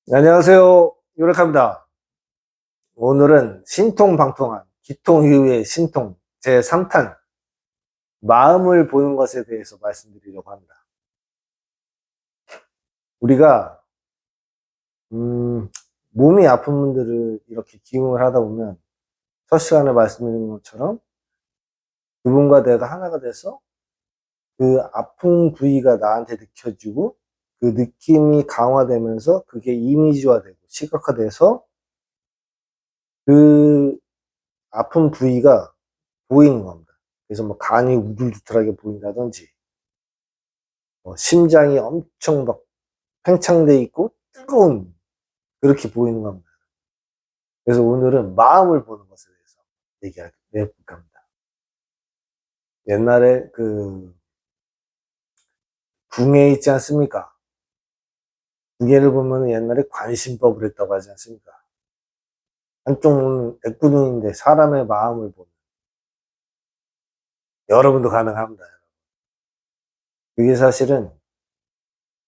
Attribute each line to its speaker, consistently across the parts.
Speaker 1: 네, 안녕하세요. 요락합니다. 오늘은 신통방통한 기통 이후의 신통 제3탄 마음을 보는 것에 대해서 말씀드리려고 합니다. 우리가 몸이 아픈 분들을 이렇게 기용을 하다 보면 첫 시간에 말씀드린 것처럼 그분과 내가 하나가 돼서 그 아픈 부위가 나한테 느껴지고 그 느낌이 강화되면서 그게 이미지화되고 시각화돼서 그 아픈 부위가 보이는 겁니다. 그래서 뭐 간이 우둘두둘하게 보인다든지, 심장이 엄청 막 팽창돼 있고 뜨거운 그렇게 보이는 겁니다. 그래서 오늘은 마음을 보는 것에 대해서 얘기해볼까 합니다. 옛날에 그 궁예 있지 않습니까? 궁예를 보면 옛날에 관심법을 했다고 하지 않습니까? 한쪽 애꾸눈인데 사람의 마음을 보는 여러분도 가능합니다. 그게 사실은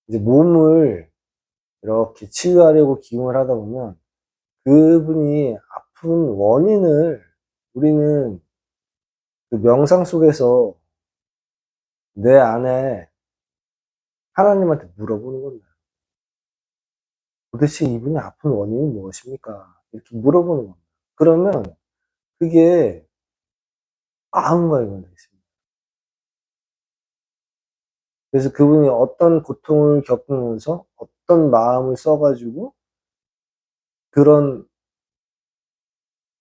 Speaker 1: 이제 몸을 이렇게 치유하려고 기용을 하다 보면 그분이 아픈 원인을 우리는 그 명상 속에서 내 안에 하나님한테 물어보는 겁니다. 도대체 이분이 아픈 원인이 무엇입니까? 이렇게 물어보는 겁니다. 그러면 그게 마음과 연관되어 있습니다. 그래서 그분이 어떤 고통을 겪으면서 어떤 마음을 써가지고 그런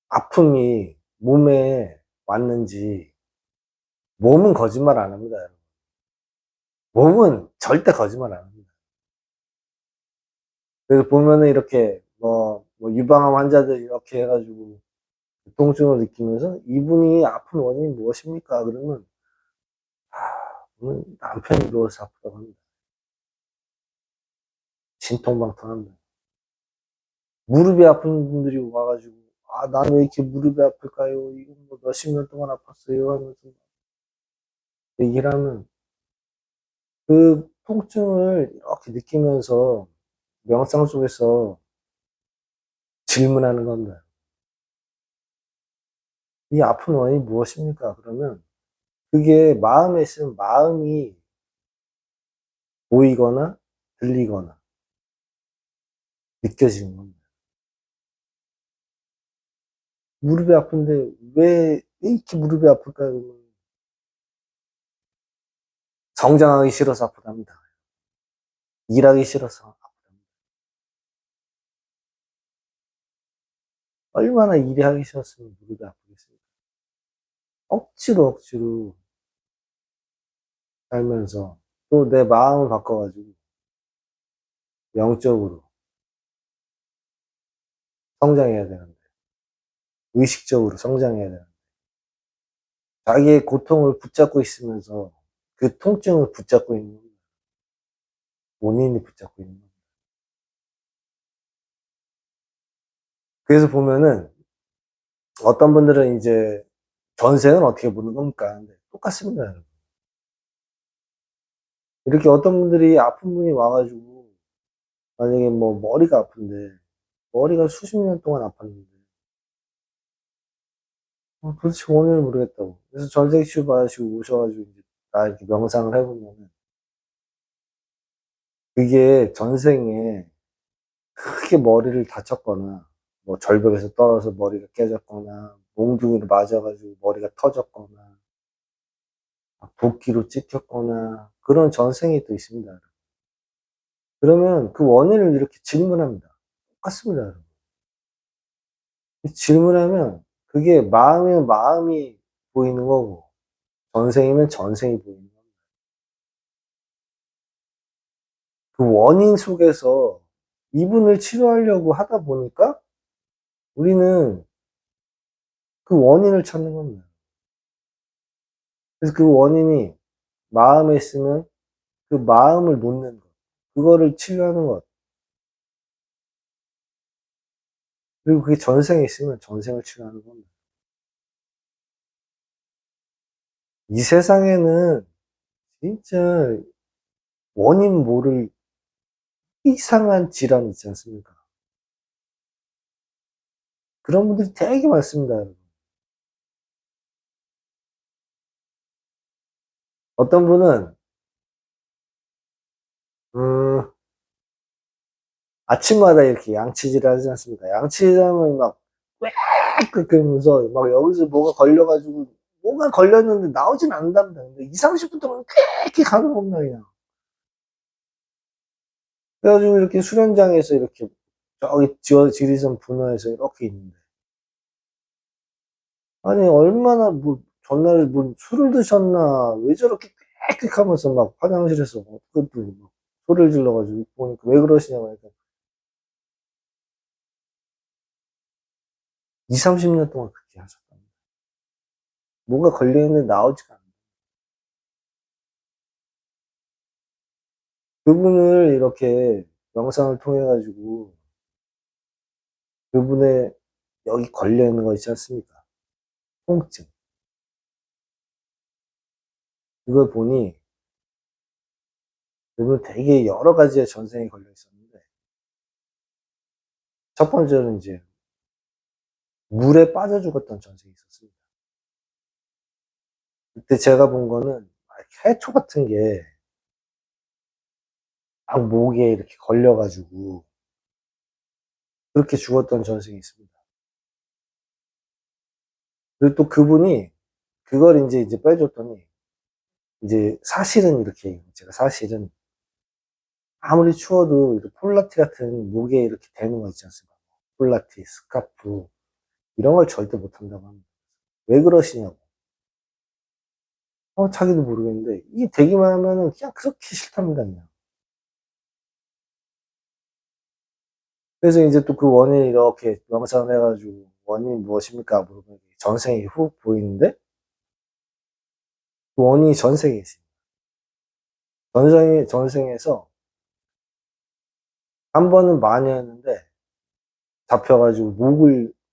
Speaker 1: 아픔이 몸에 왔는지 몸은 거짓말 안 합니다. 몸은 절대 거짓말 안 합니다. 그래서 보면은 이렇게 뭐 유방암 환자들 이렇게 해가지고 통증을 느끼면서 이분이 아픈 원인이 무엇입니까? 그러면 오늘 남편이 누워서 아프다고 합니다. 신통방통합니다. 무릎이 아픈 분들이 와가지고 난 왜 이렇게 무릎이 아플까요? 이건 뭐 몇십 년 동안 아팠어요 하면서 얘기를 하면 그 통증을 이렇게 느끼면서 명상 속에서 질문하는 겁니다. 이 아픈 원인이 무엇입니까? 그러면 그게 마음에 있으면 마음이 보이거나 들리거나 느껴지는 겁니다. 무릎이 아픈데 왜 이렇게 무릎이 아플까요? 성장하기 싫어서 아프답니다. 일하기 싫어서 아프답니다. 얼마나 일이 하기 싫었으면 무릎이 아프겠습니까? 억지로 살면서 또 내 마음을 바꿔가지고 영적으로 성장해야 되는데 의식적으로 성장해야 되는데 자기의 고통을 붙잡고 있으면서 그 통증을 붙잡고 있는 겁니다. 원인이 붙잡고 있는 겁니다. 그래서 보면은 어떤 분들은 이제 전생은 어떻게 보는 겁니까? 근데 똑같습니다, 여러분. 이렇게 어떤 분들이 아픈 분이 와가지고 만약에 뭐 머리가 아픈데 머리가 수십 년 동안 아팠는데 도대체 원인을 모르겠다고. 그래서 전생 치유 받으시고 오셔가지고 이제 나 이렇게 명상을 해보면은 그게 전생에 크게 머리를 다쳤거나 뭐 절벽에서 떨어져서 머리가 깨졌거나 몽둥이로 맞아가지고 머리가 터졌거나 도끼로 찍혔거나 그런 전생이 또 있습니다. 그러면 그 원인을 이렇게 질문합니다. 똑같습니다, 여러분. 질문하면 그게 마음이면 마음이 보이는 거고 전생이면 전생이 보이는 겁니다. 그 원인 속에서 이분을 치료하려고 하다 보니까 우리는 그 원인을 찾는 겁니다. 그래서 그 원인이 마음에 있으면 그 마음을 놓는 것, 그거를 치유하는 것, 그리고 그게 전생에 있으면 전생을 치유하는 겁니다. 이 세상에는 진짜 원인 모를 이상한 질환 있지 않습니까? 그런 분들이 되게 많습니다, 여러분. 어떤 분은, 음, 아침마다 이렇게 양치질을 하지 않습니까? 양치질하면 막, 꽥! 그러면서 막 여기서 뭐가 걸렸는데 나오진 않는답니다. 근데 2, 30분 동안 꽥꽥 가는 겁니다, 그냥. 그래가지고 이렇게 수련장에서 이렇게 저기 지리산 분화해서 이렇게 있는데. 아니, 얼마나 뭐, 전날 뭐 술을 드셨나, 왜 저렇게 꽥꽥 하면서 막 화장실에서 그것도 막 소리를 질러가지고 보니까 왜 그러시냐고 하니까 2, 30년 동안 그렇게 하셨답니다. 뭐가 걸려있는데 나오지가 않아요. 그분을 이렇게 영상을 통해 가지고 그분의 여기 걸려있는 거 있지 않습니까? 통증. 그걸 보니 그분 되게 여러 가지의 전생이 걸려 있었는데 첫 번째는 이제 물에 빠져 죽었던 전생이 있었습니다. 그때 제가 본 거는 해초 같은 게 막 목에 이렇게 걸려가지고 그렇게 죽었던 전생이 있습니다. 그리고 또 그분이 그걸 이제 빼줬더니 이제 사실은 이렇게 제가 사실은 아무리 추워도 이렇게 폴라티 같은 목에 이렇게 대는 거 있지 않습니까? 폴라티, 스카프 이런 걸 절대 못 한다고 합니다. 왜 그러시냐고. 자기도 모르겠는데 이게 되기만 하면은 그냥 그렇게 싫답니다, 그냥. 그래서 이제 또 그 원인을 이렇게 명상을 해가지고 원인이 무엇입니까? 물어보면 전생이 훅 보이는데 그 원인이 전생에 있습니다. 전생에서 한 번은 마녀였는데 잡혀가지고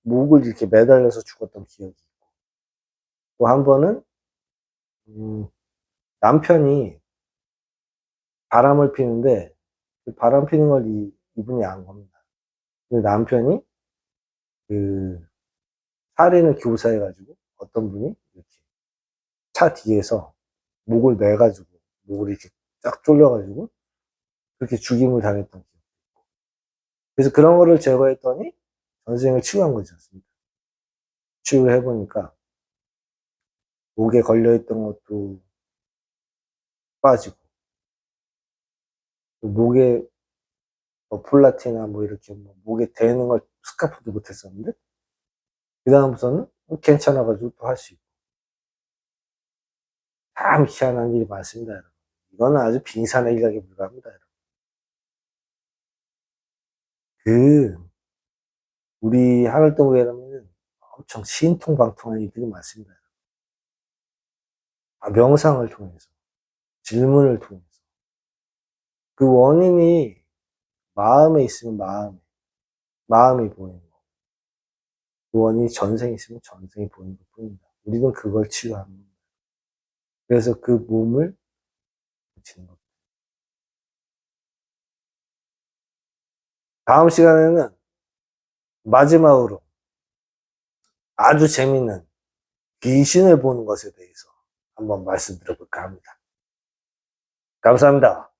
Speaker 1: 목을 이렇게 매달려서 죽었던 기억이 있고 또 한 번은 음, 남편이 바람을 피는데 그 바람 피는 걸 이분이 안 겁니다. 근데 남편이 그 살인을 교사해가지고 어떤 분이 이렇게 차 뒤에서 목을 매가지고 목을 이렇게 쫙 졸려가지고 그렇게 죽임을 당했던 기억. 그래서 그런 거를 제거했더니 전생을 치유한 거지 않습니까? 치유를 해보니까 목에 걸려있던 것도 빠지고 목에 뭐 폴라티나 뭐 이렇게 뭐 목에 대는 걸 스카프도 못했었는데 그 다음부터는 괜찮아가지고 또 할 수 있고 참 희한한 일이 많습니다, 여러분. 이거는 아주 빙산의 일각에 불과합니다, 여러분. 그 우리 하늘동에는 엄청 신통방통한 일들이 많습니다. 명상을 통해서 질문을 통해서 그 원인이 마음에 있으면 마음이 보이는 거. 그 원인이 전생에 있으면 전생이 보이는 것 뿐입니다. 우리는 그걸 치유하는 겁니다. 그래서 그 몸을 고치는 겁니다. 다음 시간에는 마지막으로 아주 재밌는 귀신을 보는 것에 대해서 한번 말씀드려볼까 합니다. 감사합니다.